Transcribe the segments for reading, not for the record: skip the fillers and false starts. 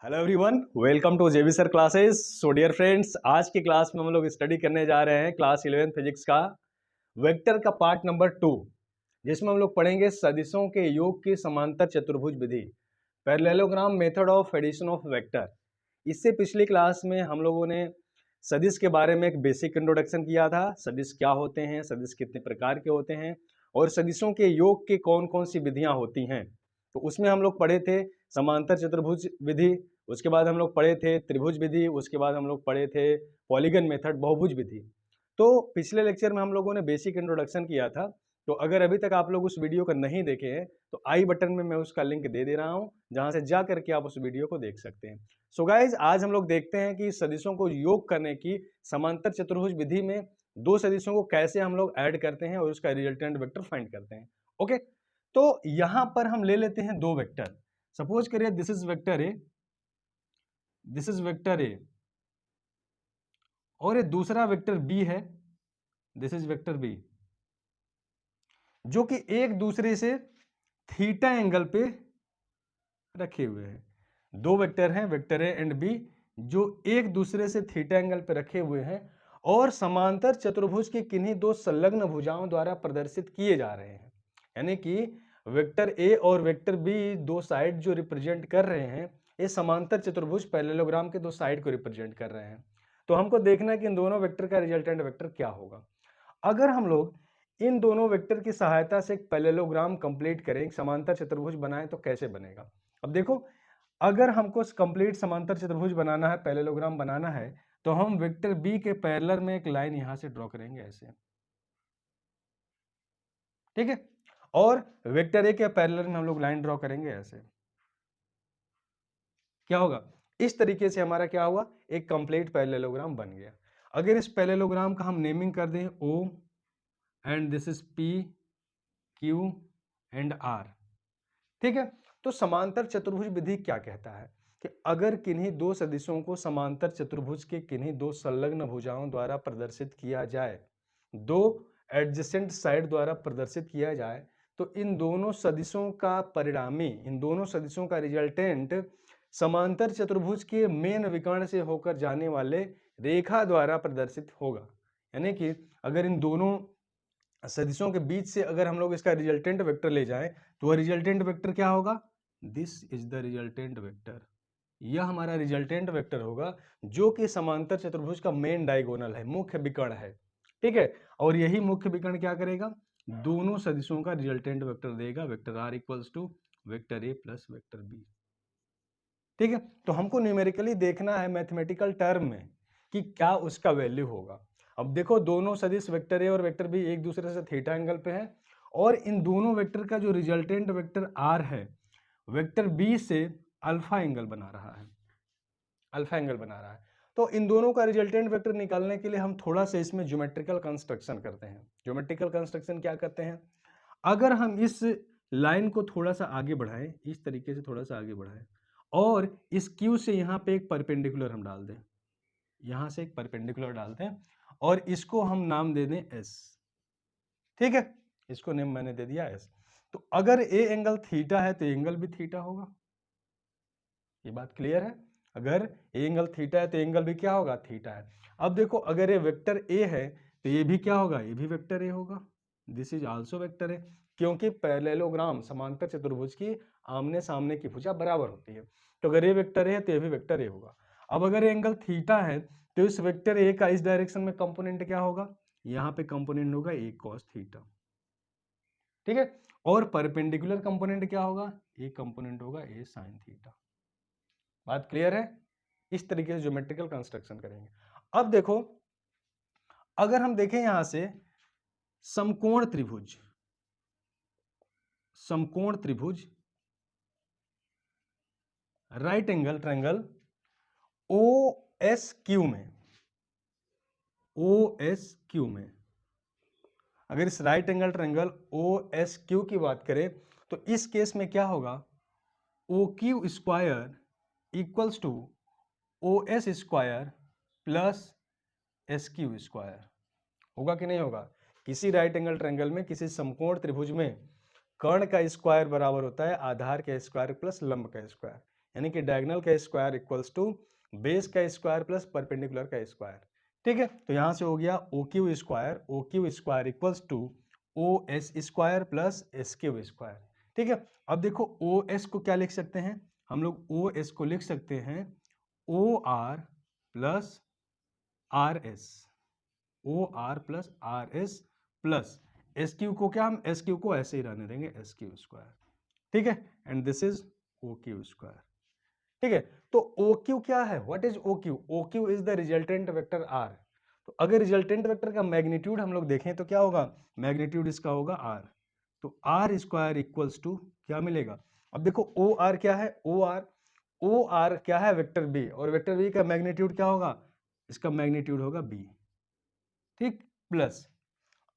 Hello everyone, welcome to JB sir classes. So dear friends, आज की class में हम लोग स्टडी करने जा रहे हैं क्लास 11 फिजिक्स का वेक्टर का पार्ट नंबर 2, जिसमें हम लोग पढ़ेंगे सदिशों के योग की समांतर चतुर्भुज विधि, parallelogram method of addition of vector. इससे पिछली क्लास में हम लोगों ने सदिश के बारे में एक बेसिक इंट्रोडक्शन किया था। सदिश क्या होते हैं, सदिश कितने प्रकार के होते हैं और सदिशों के योग के कौन कौन सी विधियां होती हैं। तो उसमें हम लोग पढ़े थे समांतर चतुर्भुज विधि, उसके बाद हम लोग पढ़े थे त्रिभुज विधि, उसके बाद हम लोग पढ़े थे पॉलीगन मेथड, बहुभुज विधि। तो पिछले लेक्चर में हम लोगों ने बेसिक इंट्रोडक्शन किया था। तो अगर अभी तक आप लोग उस वीडियो को नहीं देखे हैं तो आई बटन में मैं उसका लिंक दे दे रहा हूं, जहां से जा करके आप उस वीडियो को देख सकते हैं। सो गाइज, आज हम लोग देखते हैं कि सदिशों को योग करने की समांतर चतुर्भुज विधि में दो सदिशों को कैसे हम लोग ऐड करते हैं और उसका रिजल्टेंट वेक्टर फाइंड करते हैं। ओके, तो यहां पर हम ले लेते हैं दो वेक्टर। सपोज करिए this is vector A, this is vector ए और ये दूसरा वेक्टर बी है, दिस इज वेक्टर बी, जो कि एक दूसरे से थीटा एंगल पे रखे हुए हैं। दो वेक्टर हैं, वेक्टर ए एंड बी, जो एक दूसरे से थीटा एंगल पे रखे हुए हैं और समांतर चतुर्भुज के किन्हीं दो संलग्न भुजाओं द्वारा प्रदर्शित किए जा रहे हैं। यानी कि वेक्टर ए और वेक्टर बी दो साइड जो रिप्रेजेंट कर रहे हैं, ये समांतर चतुर्भुज पैरेललोग्राम के दो साइड को रिप्रेजेंट कर रहे हैं। तो हमको देखना है कि इन दोनों वेक्टर का रिजल्टेंट वेक्टर क्या होगा। अगर हम लोग इन दोनों वेक्टर की सहायता से एक पैरेललोग्राम कंप्लीट करें, एक समांतर चतुर्भुज बनाएं, तो कैसे बनेगा। अब देखो, अगर हमको कंप्लीट समांतर चतुर्भुज बनाना है, पैरेललोग्राम बनाना है, तो हम वेक्टर बी के पैरेलल में एक लाइन यहां से ड्रॉ करेंगे ऐसे, ठीक है। और वेक्टर ए के पैरेलल में हम लोग लाइन ड्रॉ करेंगे ऐसे। क्या होगा, इस तरीके से हमारा क्या हुआ, एक कंप्लीट पैरेललोग्राम बन गया। अगर इस पैरेललोग्राम का हम नेमिंग कर दें O and this is P Q and R, ठीक है। तो समांतर चतुर्भुज विधि क्या कहता है कि अगर किन्हीं दो सदिशों को समांतर चतुर्भुज के किन्हीं दो संलग्न भुजाओं द्वारा प्रदर्शित किया जाए, दो एडजेसेंट साइड द्वारा प्रदर्शित किया जाए, तो इन दोनों सदिशों का परिणामी, इन दोनों सदिशों का रिजल्टेंट समांतर चतुर्भुज के मेन विकर्ण से होकर जाने वाले रेखा द्वारा प्रदर्शित होगा। यानी कि अगर इन दोनों सदिशों के बीच से अगर हम लोग इसका रिजल्टेंट वेक्टर ले जाएं, तो वह रिजल्टेंट वेक्टर क्या होगा, this is the resultant vector. यह हमारा रिजल्टेंट वेक्टर होगा, जो कि समांतर चतुर्भुज का मेन डायगोनल है, मुख्य विकर्ण है, ठीक है। और यही मुख्य विकर्ण क्या करेगा, दोनों सदिशों का रिजल्टेंट वेक्टर देगा, vector R equals to vector A plus vector B, ठीक है। तो हमको न्यूमेरिकली देखना है मैथमेटिकल टर्म में कि क्या उसका वैल्यू होगा। अब देखो, दोनों सदिश वेक्टर ए और वेक्टर बी एक दूसरे से थीटा एंगल पे है और इन दोनों वेक्टर का जो रिजल्टेंट वेक्टर आर है, वेक्टर बी से अल्फा एंगल बना रहा है, अल्फा एंगल बना रहा है। तो इन दोनों का रिजल्टेंट वेक्टर निकालने के लिए हम थोड़ा सा इसमें ज्योमेट्रिकल कंस्ट्रक्शन करते हैं। ज्योमेट्रिकल कंस्ट्रक्शन क्या करते हैं, अगर हम इस लाइन को थोड़ा सा आगे बढ़ाएं, इस तरीके से थोड़ा सा आगे बढ़ाएं और इस क्यू से यहाँ पे एक परपेंडिकुलर हम डाल दें, यहां से एक परपेंडिकुलर डालते हैं और इसको हम नाम दे दें एस, ठीक है। इसको नेम मैंने दे दिया एस। तो अगर ए एंगल थीटा है तो एंगल भी थीटा होगा, ये बात क्लियर है। अगर ए एंगल थीटा है तो एंगल भी क्या होगा, थीटा है। अब देखो, अगर ये वेक्टर ए है तो ये भी क्या होगा, ये भी वेक्टर ए होगा, this is also vector A, क्योंकि पैरेललोग्राम समांतर चतुर्भुज की आमने सामने की भुजा बराबर होती है। तो अगर ये वेक्टर ए है तो ये भी वेक्टर ए होगा। अब अगर एंगल थीटा है तो इस वेक्टर ए का इस डायरेक्शन में कंपोनेंट क्या होगा, यहाँ पे कंपोनेंट होगा ए कॉस थीटा, ठीक है। और परपेंडिकुलर कंपोनेंट क्या होगा, ए कंपोनेंट होगा ए साइन थीटा। बात क्लियर है। इस तरीके से ज्योमेट्रिकल कंस्ट्रक्शन करेंगे। अब देखो, अगर हम देखें यहां से समकोण त्रिभुज, समकोण त्रिभुज right angle triangle O S Q में, ओ एस क्यू में, अगर इस right angle triangle O S Q की बात करें तो इस केस में क्या होगा, O Q square equals to O S square plus S Q square, होगा कि नहीं होगा। किसी राइट एंगल ट्रायंगल में, किसी समकोण त्रिभुज में कर्ण का स्क्वायर बराबर होता है आधार के स्क्वायर प्लस लंब का स्क्वायर। यानी कि डायगोनल का स्क्वायर इक्वल्स टू बेस का स्क्वायर प्लस परपेंडिकुलर का स्क्वायर। ठीक है, तो यहाँ से हो गया O Q square equals to O S square plus S Q square. ठीक है, अब देखो ओ एस को क्या लिख सकते हैं हम लोग, ओ एस को लिख सकते हैं O R plus R S, O R plus R S plus S Q को क्या, हम एस क्यू को ऐसे ही रहने देंगे एस क्यू स्क्वायर। ठीक है, and this is O Q square. ठीक है, तो ओ क्यू क्या है, what is O Q, O Q is the resultant vector R. तो अगर रिजल्टेंट वेक्टर का मैग्नीट्यूड हम लोग देखें तो क्या होगा, मैग्नीट्यूड इसका होगा आर, तो आर स्क्वायर इक्वल्स टू क्या मिलेगा। अब देखो ओ आर क्या है, ओ आर क्या है, वेक्टर बी, और वेक्टर बी का मैग्नीट्यूड क्या होगा, इसका मैग्नीट्यूड होगा बी। ठीक, प्लस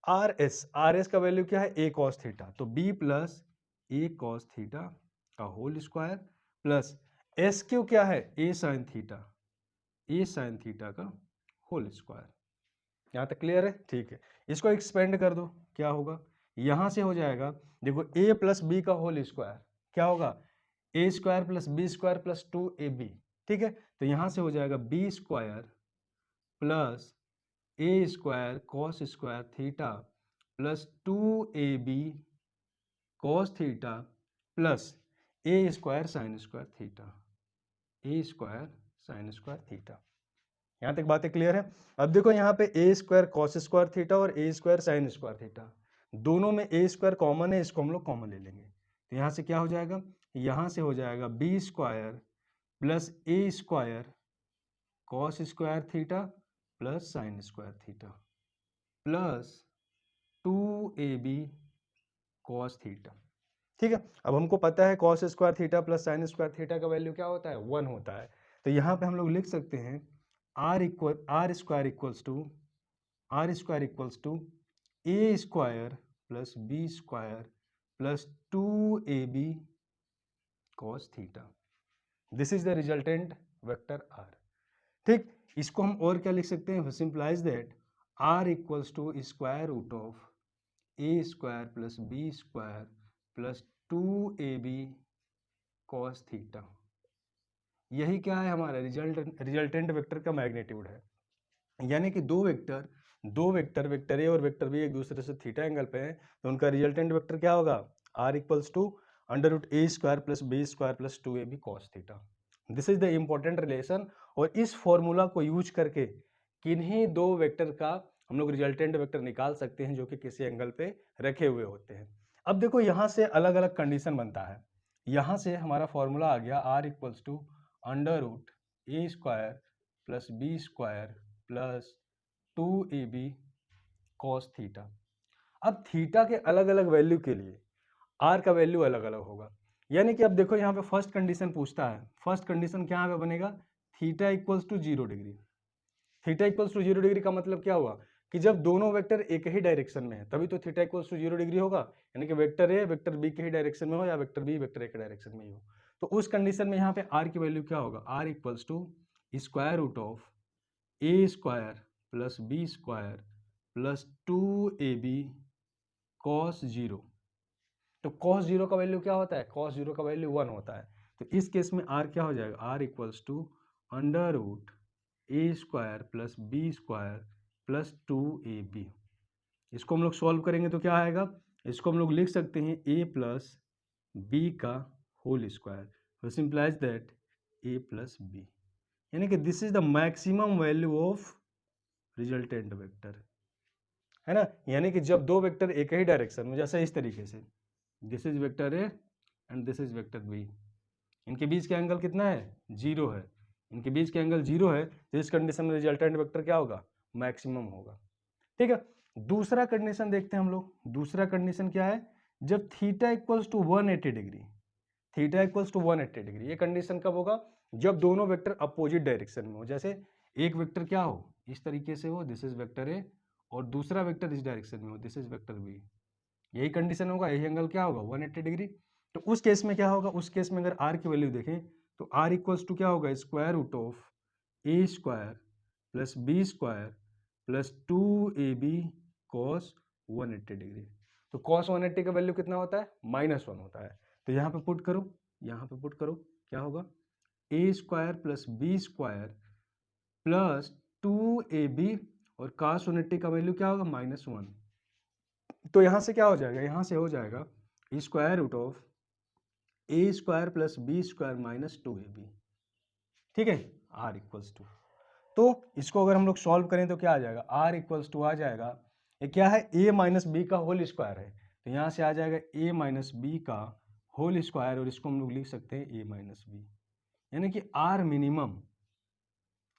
आर एस का वैल्यू क्या है, ए कॉस थीटा, तो B plus A cos theta का whole square plus S Q क्या है, ए साइन थीटा का होल स्क्वायर। यहाँ तक क्लियर है। ठीक है, इसको एक्सपेंड कर दो, क्या होगा, यहां से हो जाएगा, देखो ए प्लस बी का होल स्क्वायर क्या होगा, A square plus B square plus 2ab। ठीक है, तो यहां से हो जाएगा B square plus A square cos square theta plus 2ab cos theta plus A square sine square theta, A square sine square theta. यहाँ तक बातें क्लियर है। अब देखो यहाँ पे A square cos square theta और A square sine square theta, दोनों में ए स्क्वायर कॉमन है, इसको हम लोग कॉमन ले लेंगे, तो यहाँ से क्या हो जाएगा, यहाँ से हो जाएगा B square plus A square cos square theta plus sine square theta plus 2ab cos theta. ठीक है, अब हमको पता है cos square theta plus sine square theta का वैल्यू क्या होता है, 1 होता है, तो यहाँ पे हम लोग लिख सकते हैं R square equals to A square plus B square plus 2ab cos theta, this is the resultant vector R. ठीक, इसको हम और क्या लिख सकते हैं, simplify that R equals to square root of A square plus B square plus 2ab cos theta. यही क्या है, हमारा रिजल्टेंट वेक्टर का मैग्नीट्यूड है, यानी कि दो वेक्टर ए और वेक्टर बी एक दूसरे से थीटा एंगल पे हैं, तो उनका रिजल्टेंट वेक्टर क्या होगा, R equals to under root A square plus B square plus 2ab cos theta. This is the important relation, और इस फॉर्मूला को यूज करके किन्हीं दो वेक्टर का हम लोग रिजल्टेंट वेक्टर निकाल सकते हैं जो कि किसी एंगल पे रखे हुए होते हैं। अब देखो यहाँ से अलग अलग कंडीशन बनता है, यहाँ से हमारा फॉर्मूला आ गया R equals to under root A square plus B square plus 2ab cos theta. अब थीटा के अलग अलग वैल्यू के लिए आर का वैल्यू अलग अलग होगा, यानी कि अब देखो यहाँ पे फर्स्ट कंडीशन पूछता है, फर्स्ट कंडीशन क्या पे बनेगा, theta equals to 0 degree. Theta equals to 0 degree का मतलब क्या हुआ कि जब दोनों वेक्टर एक ही डायरेक्शन में है तभी तो थीटा इक्वल्स टू 0 डिग्री होगा, यानी कि वेक्टर ए वेक्टर बी के ही डायरेक्शन में हो या वेक्टर बी वेक्टर ए के डायरेक्शन में ही हो। तो उस कंडीशन में यहाँ पे आर की वैल्यू क्या होगा, R equals to square root of A square plus B square plus 2ab cos 0। तो कॉस 0 का वैल्यू क्या होता है, कॉस 0 का वैल्यू 1 होता है, तो इस केस में आर क्या हो जाएगा, R equals to under root A square plus B square plus 2ab। इसको हम लोग सॉल्व करेंगे तो क्या आएगा, इसको हम लोग लिख सकते हैं a प्लस बी का whole square, which implies that a plus B, यानी कि this is the maximum value of resultant vector, है ना, यानी कि जब दो वेक्टर एक ही डायरेक्शन में, जैसे इस तरीके से this is vector A and this is vector B, इनके बीच का एंगल कितना है, 0 है, इनके बीच का एंगल 0 है, तो इस कंडीशन में रिजल्टेंट वेक्टर क्या होगा, मैक्सिमम होगा। ठीक है, दूसरा कंडीशन देखते हैं हम लोग, दूसरा कंडीशन क्या है, जब theta equals to 180 degree, theta equals to 180 degree, ये कंडीशन कब होगा, जब दोनों वेक्टर अपोजिट डायरेक्शन में हो, जैसे एक वेक्टर क्या हो, इस तरीके से हो, दिस इज वेक्टर ए, और दूसरा वेक्टर इस डायरेक्शन में हो, दिस इज वेक्टर बी, यही कंडीशन होगा, यही एंगल क्या होगा, 180 डिग्री। तो उस केस में क्या होगा, उस केस में अगर आर की वैल्यू देखें तो आर इक्वल्स टू क्या होगा, square root of A square plus B square plus 2ab cos 180 degree. तो कॉस 180 का वैल्यू कितना होता है, -1 होता है, तो यहाँ पे पुट करो, यहाँ पे पुट करो, क्या होगा, A square plus B square plus 2ab और cos 180 का वैल्यू क्या होगा -1। तो यहाँ से क्या हो जाएगा, यहाँ से हो जाएगा square root of A square plus B square minus 2ab। ठीक है, आर इक्वल्स टू, तो इसको अगर हम लोग सॉल्व करें तो क्या आ जाएगा, आर इक्वल्स टू आ जाएगा, ये क्या है, ए माइनस बी का होल स्क्वायर है, तो यहाँ से आ जाएगा ए माइनस बी का होल स्क्वायर, और इसको हम लोग लिख सकते हैं ए माइनस बी, यानी कि R minimum,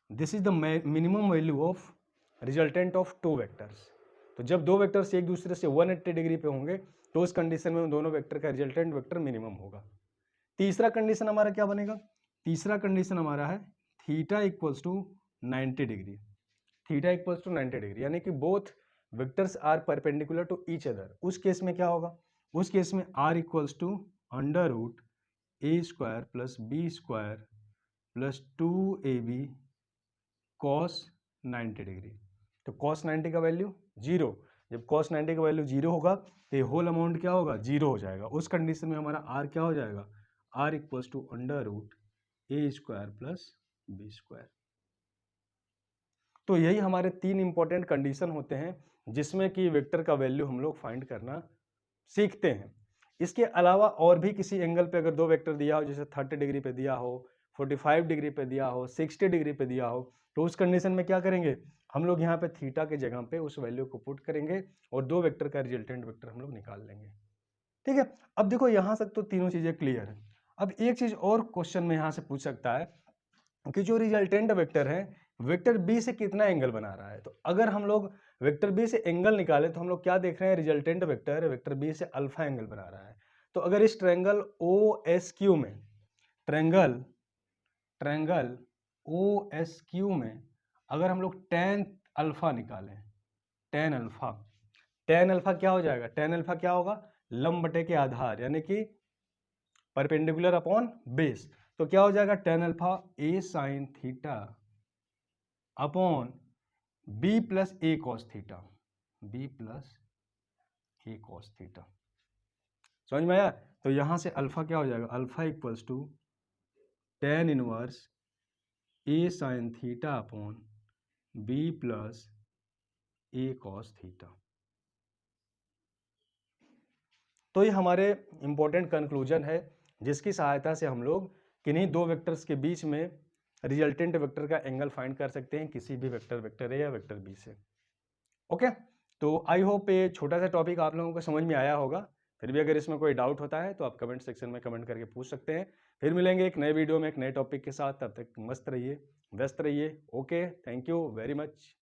this is the minimum value of resultant of two vectors. तो जब दो वेक्टर्स एक दूसरे से 180 डिग्री पे होंगे तो उस कंडीशन में उन दोनों वेक्टर का रिजल्टेंट वेक्टर मिनिमम होगा। तीसरा कंडीशन हमारा क्या बनेगा, तीसरा कंडीशन हमारा है theta equals to 90 degree, theta equals to 90 degree, यानी कि both vectors are perpendicular to each other. उस केस में क्या होगा, उस केस में R equals to under root A square plus B square plus 2ab cos 90 degree. तो cos 90 का वैल्यू 0, जब कॉस 90 का वैल्यू 0 होगा तो ये होल अमाउंट क्या होगा, 0 हो जाएगा। उस कंडीशन में हमारा आर क्या हो जाएगा, R equals to under root A square plus B square. तो यही हमारे तीन इंपॉर्टेंट कंडीशन होते हैं जिसमें कि वेक्टर का वैल्यू हम लोग फाइंड करना सीखते हैं। इसके अलावा और भी किसी एंगल पे अगर दो वेक्टर दिया हो, जैसे 30 डिग्री पे दिया हो, 45 डिग्री पे दिया हो, 60 डिग्री पे दिया हो, तो उस कंडीशन में क्या करेंगे, हम लोग यहाँ पे थीटा के जगह पे उस वैल्यू को पुट करेंगे और दो वेक्टर का रिजल्टेंट वेक्टर हम लोग निकाल लेंगे। ठीक है, अब देखो यहाँ तक तो तीनों चीजें क्लियर है। अब एक चीज और क्वेश्चन में यहाँ से पूछ सकता है कि जो रिजल्टेंट वेक्टर है वेक्टर बी से कितना एंगल बना रहा है। तो अगर हम लोग वेक्टर बी से एंगल निकाले तो हम लोग क्या देख रहे हैं, रिजल्टेंट वेक्टर बी से अल्फा एंगल बना रहा है। तो अगर इस ट्रायंगल OSQ में, ट्रायंगल OSQ में अगर हम लोग tan अल्फा निकालें, tan अल्फा क्या हो जाएगा, tan अल्फा क्या होगा, लंब बटे के आधार, यानी कि परपेंडिकुलर अपॉन बेस। तो क्या हो जाएगा, tan alpha a sine theta upon B plus A cos theta, B plus A cos theta. समझ में आया। तो यहां से अल्फा क्या हो जाएगा, alpha equals to tan inverse A sine theta upon B plus A cos theta. तो ये हमारे इंपॉर्टेंट कंक्लूजन है जिसकी सहायता से हम लोग किन्हीं दो वेक्टर्स के बीच में रिजल्टेंट वेक्टर का एंगल फाइंड कर सकते हैं किसी भी वेक्टर ए या वेक्टर बी से। ओके, तो आई होप ये छोटा सा टॉपिक आप लोगों को समझ में आया होगा। फिर भी अगर इसमें कोई डाउट होता है तो आप कमेंट सेक्शन में कमेंट करके पूछ सकते हैं। फिर मिलेंगे एक नए वीडियो में एक नए टॉपिक के साथ, तब तक मस्त रहिए, व्यस्त रहिए। Okay, thank you very much.